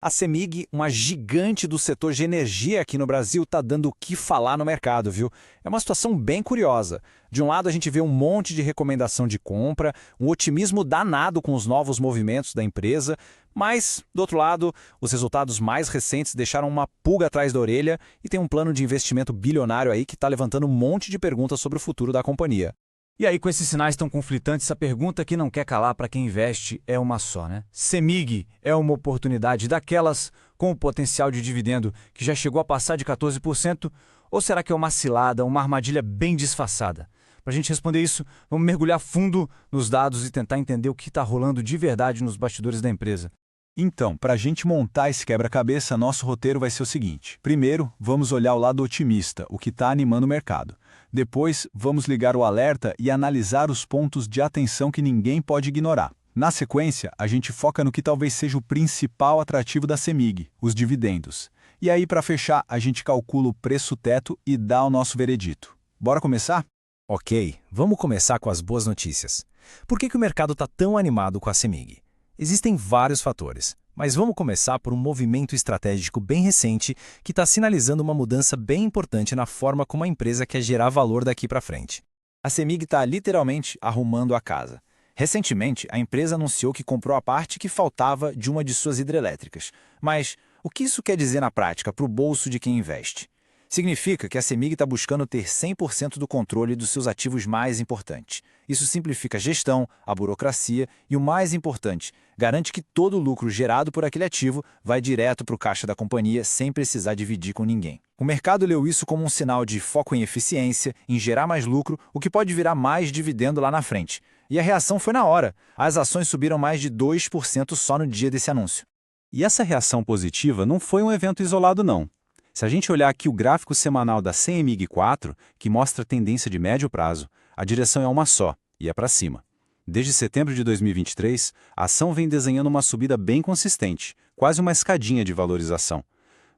A CEMIG, uma gigante do setor de energia aqui no Brasil, está dando o que falar no mercado, viu? É uma situação bem curiosa. De um lado, a gente vê um monte de recomendação de compra, um otimismo danado com os novos movimentos da empresa, mas, do outro lado, os resultados mais recentes deixaram uma pulga atrás da orelha e tem um plano de investimento bilionário aí que está levantando um monte de perguntas sobre o futuro da companhia. E aí, com esses sinais tão conflitantes, a pergunta que não quer calar para quem investe é uma só, né? CEMIG é uma oportunidade daquelas com o potencial de dividendo que já chegou a passar de 14%? Ou será que é uma cilada, uma armadilha bem disfarçada? Para a gente responder isso, vamos mergulhar fundo nos dados e tentar entender o que está rolando de verdade nos bastidores da empresa. Então, para a gente montar esse quebra-cabeça, nosso roteiro vai ser o seguinte. Primeiro, vamos olhar o lado otimista, o que está animando o mercado. Depois, vamos ligar o alerta e analisar os pontos de atenção que ninguém pode ignorar. Na sequência, a gente foca no que talvez seja o principal atrativo da CEMIG, os dividendos. E aí, para fechar, a gente calcula o preço-teto e dá o nosso veredito. Bora começar? Ok, vamos começar com as boas notícias. Por que o mercado está tão animado com a CEMIG? Existem vários fatores, mas vamos começar por um movimento estratégico bem recente que está sinalizando uma mudança bem importante na forma como a empresa quer gerar valor daqui para frente. A CEMIG está literalmente arrumando a casa. Recentemente, a empresa anunciou que comprou a parte que faltava de uma de suas hidrelétricas. Mas o que isso quer dizer na prática para o bolso de quem investe? Significa que a CEMIG está buscando ter 100% do controle dos seus ativos mais importantes. Isso simplifica a gestão, a burocracia e, o mais importante, garante que todo o lucro gerado por aquele ativo vai direto para o caixa da companhia sem precisar dividir com ninguém. O mercado leu isso como um sinal de foco em eficiência, em gerar mais lucro, o que pode virar mais dividendo lá na frente. E a reação foi na hora. As ações subiram mais de 2% só no dia desse anúncio. E essa reação positiva não foi um evento isolado, não. Se a gente olhar aqui o gráfico semanal da CEMIG 4, que mostra a tendência de médio prazo, a direção é uma só, e é para cima. Desde setembro de 2023, a ação vem desenhando uma subida bem consistente, quase uma escadinha de valorização.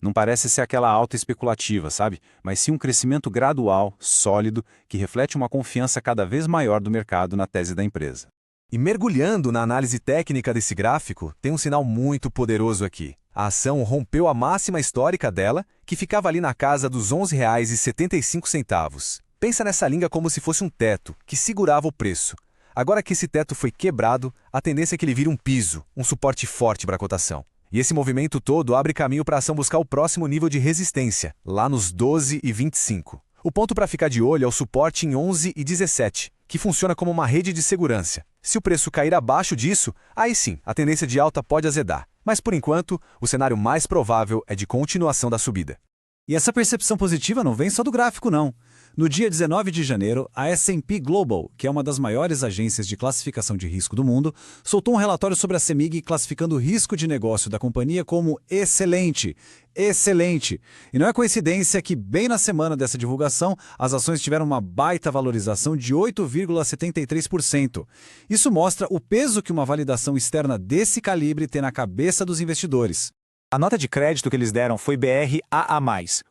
Não parece ser aquela alta especulativa, sabe? Mas sim um crescimento gradual, sólido, que reflete uma confiança cada vez maior do mercado na tese da empresa. E mergulhando na análise técnica desse gráfico, tem um sinal muito poderoso aqui. A ação rompeu a máxima histórica dela, que ficava ali na casa dos R$ 11,75. Pensa nessa linha como se fosse um teto, que segurava o preço. Agora que esse teto foi quebrado, a tendência é que ele vire um piso, um suporte forte para a cotação. E esse movimento todo abre caminho para a ação buscar o próximo nível de resistência, lá nos R$ 12,25. O ponto para ficar de olho é o suporte em R$ 11,17, que funciona como uma rede de segurança. Se o preço cair abaixo disso, aí sim, a tendência de alta pode azedar. Mas, por enquanto, o cenário mais provável é de continuação da subida. E essa percepção positiva não vem só do gráfico, não. No dia 19 de janeiro, a S&P Global, que é uma das maiores agências de classificação de risco do mundo, soltou um relatório sobre a CEMIG classificando o risco de negócio da companhia como excelente. Excelente! E não é coincidência que, bem na semana dessa divulgação, as ações tiveram uma baita valorização de 8,73%. Isso mostra o peso que uma validação externa desse calibre tem na cabeça dos investidores. A nota de crédito que eles deram foi BR AA+,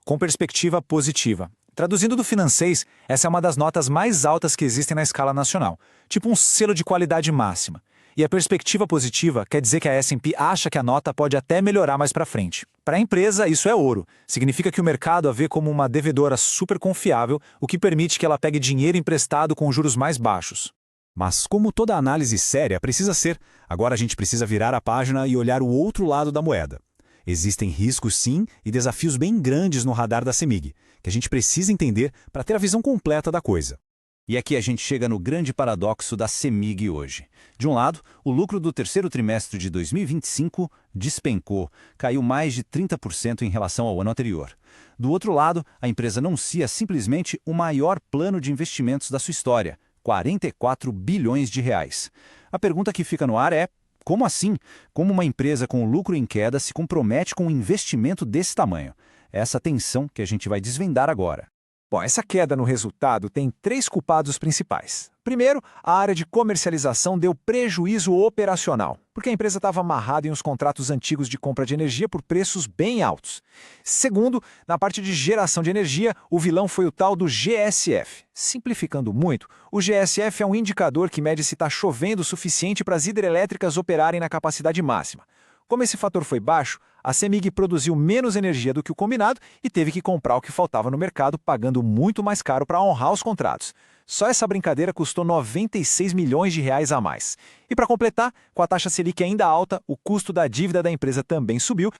com perspectiva positiva. Traduzindo do francês, essa é uma das notas mais altas que existem na escala nacional, tipo um selo de qualidade máxima. E a perspectiva positiva quer dizer que a S&P acha que a nota pode até melhorar mais para frente. Para a empresa, isso é ouro. Significa que o mercado a vê como uma devedora super confiável, o que permite que ela pegue dinheiro emprestado com juros mais baixos. Mas como toda análise séria precisa ser, agora a gente precisa virar a página e olhar o outro lado da moeda. Existem riscos sim e desafios bem grandes no radar da CEMIG, que a gente precisa entender para ter a visão completa da coisa. E aqui a gente chega no grande paradoxo da CEMIG hoje. De um lado, o lucro do terceiro trimestre de 2025 despencou, caiu mais de 30% em relação ao ano anterior. Do outro lado, a empresa anuncia simplesmente o maior plano de investimentos da sua história, 44 bilhões de reais. A pergunta que fica no ar é: como assim? Como uma empresa com lucro em queda se compromete com um investimento desse tamanho? É essa tensão que a gente vai desvendar agora. Bom, essa queda no resultado tem 3 culpados principais. Primeiro, a área de comercialização deu prejuízo operacional, porque a empresa estava amarrada em uns contratos antigos de compra de energia por preços bem altos. Segundo, na parte de geração de energia, o vilão foi o tal do GSF. Simplificando muito, o GSF é um indicador que mede se está chovendo o suficiente para as hidrelétricas operarem na capacidade máxima. Como esse fator foi baixo, a CEMIG produziu menos energia do que o combinado e teve que comprar o que faltava no mercado, pagando muito mais caro para honrar os contratos. Só essa brincadeira custou 96 milhões de reais a mais. E para completar, com a taxa Selic ainda alta, o custo da dívida da empresa também subiu.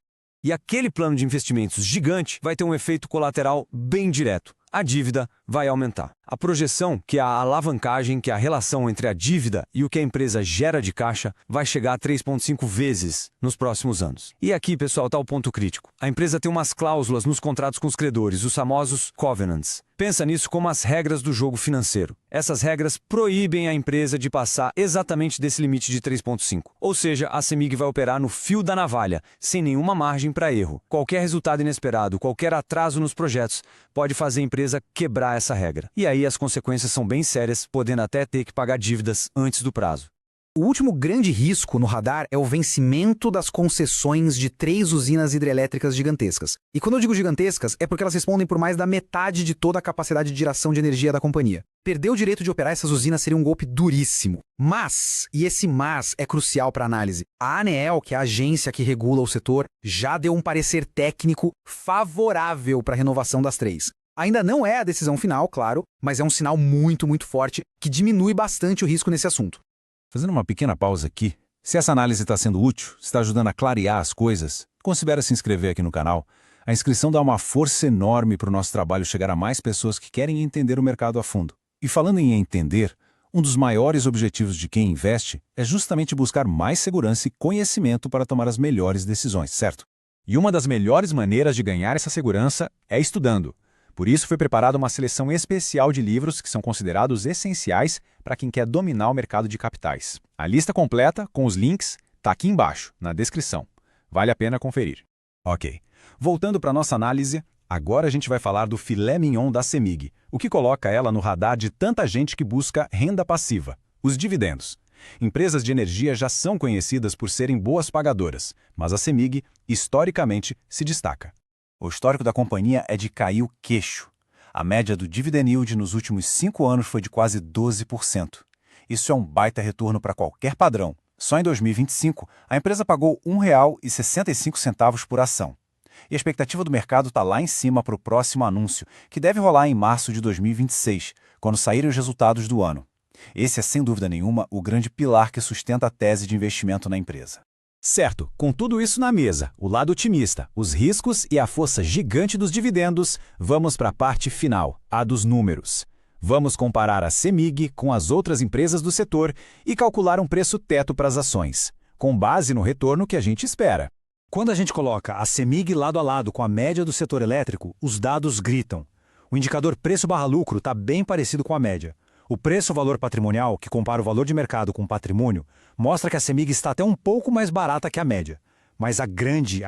E aquele plano de investimentos gigante vai ter um efeito colateral bem direto. A dívida vai aumentar. A projeção, que é a alavancagem, que é a relação entre a dívida e o que a empresa gera de caixa, vai chegar a 3,5 vezes nos próximos anos. E aqui, pessoal, está o ponto crítico. A empresa tem umas cláusulas nos contratos com os credores, os famosos covenants. Pensa nisso como as regras do jogo financeiro. Essas regras proíbem a empresa de passar exatamente desse limite de 3,5. Ou seja, a CEMIG vai operar no fio da navalha, sem nenhuma margem para erro. Qualquer resultado inesperado, qualquer atraso nos projetos, pode fazer a empresa quebrar essa regra. E aí as consequências são bem sérias, podendo até ter que pagar dívidas antes do prazo. O último grande risco no radar é o vencimento das concessões de 3 usinas hidrelétricas gigantescas. E quando eu digo gigantescas, é porque elas respondem por mais da metade de toda a capacidade de geração de energia da companhia. Perder o direito de operar essas usinas seria um golpe duríssimo. Mas, e esse mas é crucial para a análise, a ANEEL, que é a agência que regula o setor, já deu um parecer técnico favorável para a renovação das 3. Ainda não é a decisão final, claro, mas é um sinal muito forte que diminui bastante o risco nesse assunto. Fazendo uma pequena pausa aqui, se essa análise está sendo útil, está ajudando a clarear as coisas, considere se inscrever aqui no canal. A inscrição dá uma força enorme para o nosso trabalho chegar a mais pessoas que querem entender o mercado a fundo. E falando em entender, um dos maiores objetivos de quem investe é justamente buscar mais segurança e conhecimento para tomar as melhores decisões, certo? E uma das melhores maneiras de ganhar essa segurança é estudando. Por isso foi preparada uma seleção especial de livros que são considerados essenciais para quem quer dominar o mercado de capitais. A lista completa, com os links, está aqui embaixo, na descrição. Vale a pena conferir. Ok, voltando para a nossa análise, agora a gente vai falar do filé mignon da CEMIG, o que coloca ela no radar de tanta gente que busca renda passiva, os dividendos. Empresas de energia já são conhecidas por serem boas pagadoras, mas a CEMIG, historicamente, se destaca. O histórico da companhia é de cair o queixo. A média do dividend yield nos últimos 5 anos foi de quase 12%. Isso é um baita retorno para qualquer padrão. Só em 2025, a empresa pagou R$ 1,65 por ação. E a expectativa do mercado está lá em cima para o próximo anúncio, que deve rolar em março de 2026, quando saírem os resultados do ano. Esse é, sem dúvida nenhuma, o grande pilar que sustenta a tese de investimento na empresa. Certo, com tudo isso na mesa, o lado otimista, os riscos e a força gigante dos dividendos, vamos para a parte final, a dos números. Vamos comparar a CEMIG com as outras empresas do setor e calcular um preço teto para as ações, com base no retorno que a gente espera. Quando a gente coloca a CEMIG lado a lado com a média do setor elétrico, os dados gritam. O indicador preço/lucro está bem parecido com a média. O preço-valor patrimonial, que compara o valor de mercado com o patrimônio, mostra que a CEMIG está até um pouco mais barata que a média. Mas a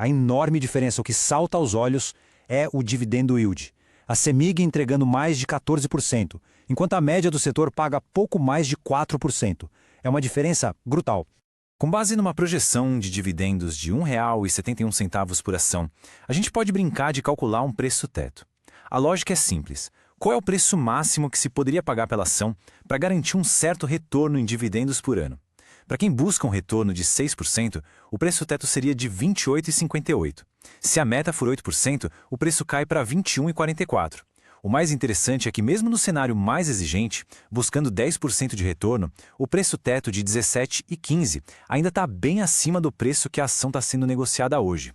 enorme diferença, o que salta aos olhos, é o dividendo yield. A CEMIG entregando mais de 14%, enquanto a média do setor paga pouco mais de 4%. É uma diferença brutal. Com base numa projeção de dividendos de R$ 1,71 por ação, a gente pode brincar de calcular um preço teto. A lógica é simples. Qual é o preço máximo que se poderia pagar pela ação para garantir um certo retorno em dividendos por ano? Para quem busca um retorno de 6%, o preço teto seria de R$ 28,58. Se a meta for 8%, o preço cai para R$ 21,44. O mais interessante é que mesmo no cenário mais exigente, buscando 10% de retorno, o preço teto de R$ 17,15 ainda está bem acima do preço que a ação está sendo negociada hoje.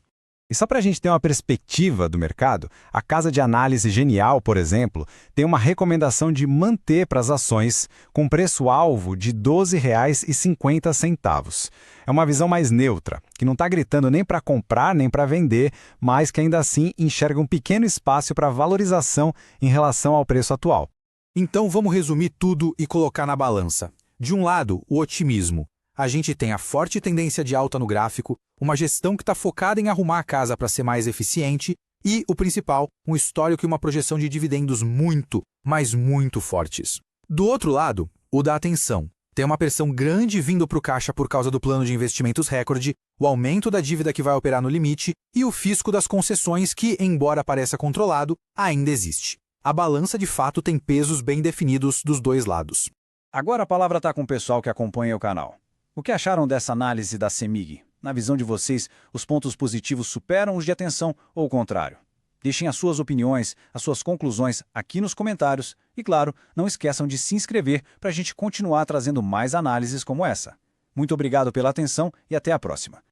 E só para a gente ter uma perspectiva do mercado, a casa de análise Genial, por exemplo, tem uma recomendação de manter para as ações com preço-alvo de R$ 12,50. É uma visão mais neutra, que não está gritando nem para comprar nem para vender, mas que ainda assim enxerga um pequeno espaço para valorização em relação ao preço atual. Então vamos resumir tudo e colocar na balança. De um lado, o otimismo. A gente tem a forte tendência de alta no gráfico, uma gestão que está focada em arrumar a casa para ser mais eficiente e, o principal, um histórico e uma projeção de dividendos muito, mas muito fortes. Do outro lado, o da atenção. Tem uma pressão grande vindo para o caixa por causa do plano de investimentos recorde, o aumento da dívida que vai operar no limite e o fisco das concessões que, embora pareça controlado, ainda existe. A balança de fato tem pesos bem definidos dos dois lados. Agora a palavra está com o pessoal que acompanha o canal. O que acharam dessa análise da CEMIG? Na visão de vocês, os pontos positivos superam os de atenção ou o contrário? Deixem as suas opiniões, as suas conclusões aqui nos comentários e, claro, não esqueçam de se inscrever para a gente continuar trazendo mais análises como essa. Muito obrigado pela atenção e até a próxima.